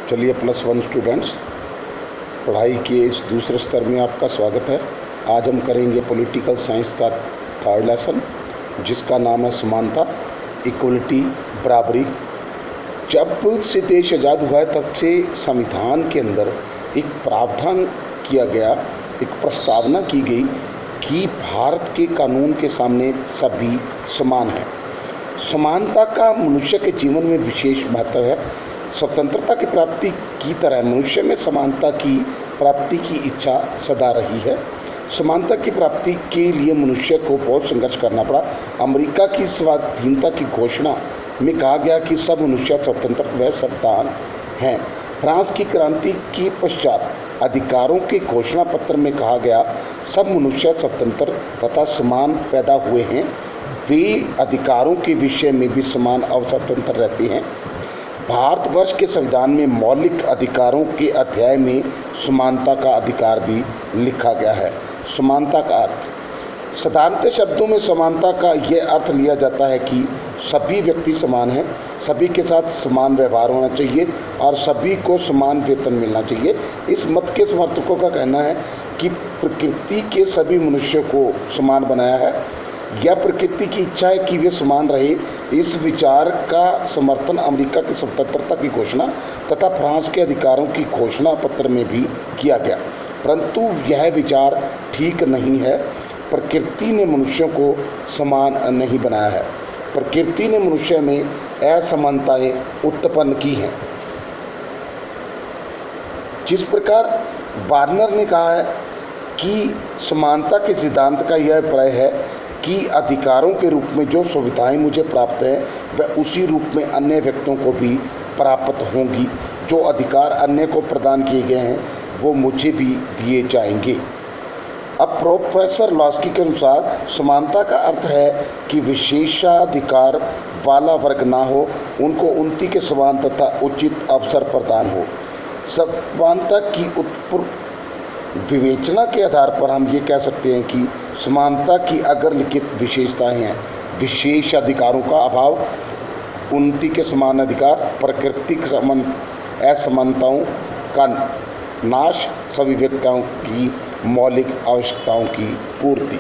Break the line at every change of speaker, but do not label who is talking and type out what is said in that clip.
चलिए +1 स्टूडेंट्स, पढ़ाई के इस दूसरे स्तर में आपका स्वागत है। आज हम करेंगे पॉलिटिकल साइंस का 3rd लेसन, जिसका नाम है समानता, इक्वलिटी, बराबरी। जब से देश आज़ाद हुआ है तब से संविधान के अंदर एक प्रावधान किया गया, एक प्रस्तावना की गई कि भारत के कानून के सामने सभी समान हैं। समानता का मनुष्य के जीवन में विशेष महत्व है। स्वतंत्रता की प्राप्ति की तरह मनुष्य में समानता की प्राप्ति की इच्छा सदा रही है। समानता की प्राप्ति के लिए मनुष्य को बहुत संघर्ष करना पड़ा। अमेरिका की स्वाधीनता की घोषणा में कहा गया कि सब मनुष्य स्वतंत्र व समान हैं। फ्रांस की क्रांति के पश्चात अधिकारों के घोषणा पत्र में कहा गया सब मनुष्य स्वतंत्र तथा समान पैदा हुए हैं, वे अधिकारों के विषय में भी समान और स्वतंत्र रहते हैं। भारतवर्ष के संविधान में मौलिक अधिकारों के अध्याय में समानता का अधिकार भी लिखा गया है। समानता का अर्थ, साधारणतः शब्दों में समानता का यह अर्थ लिया जाता है कि सभी व्यक्ति समान हैं, सभी के साथ समान व्यवहार होना चाहिए और सभी को समान वेतन मिलना चाहिए। इस मत के समर्थकों का कहना है कि प्रकृति के सभी मनुष्यों को समान बनाया है, यह प्रकृति की इच्छा है कि वे समान रहे। इस विचार का समर्थन अमेरिका की स्वतंत्रता की घोषणा तथा फ्रांस के अधिकारों की घोषणा पत्र में भी किया गया, परंतु यह विचार ठीक नहीं है। प्रकृति ने मनुष्यों को समान नहीं बनाया है, प्रकृति ने मनुष्य में असमानताएं उत्पन्न की हैं। जिस प्रकार वार्नर ने कहा है कि समानता के सिद्धांत का यह अभिप्राय है कि अधिकारों के रूप में जो सुविधाएं मुझे प्राप्त हैं वह उसी रूप में अन्य व्यक्तियों को भी प्राप्त होंगी। जो अधिकार अन्य को प्रदान किए गए हैं वो मुझे भी दिए जाएंगे। अब प्रोफेसर लॉस्की के अनुसार समानता का अर्थ है कि विशेषाधिकार वाला वर्ग ना हो, उनको उन्नति के समान तथा उचित अवसर प्रदान हो। समानता की विवेचना के आधार पर हम ये कह सकते हैं कि समानता की अगर लिखित विशेषताएं हैं: विशेष अधिकारों का अभाव, उन्नति के समान अधिकार, प्राकृतिक असमानताओं का नाश, सभी व्यक्तियों की मौलिक आवश्यकताओं की पूर्ति।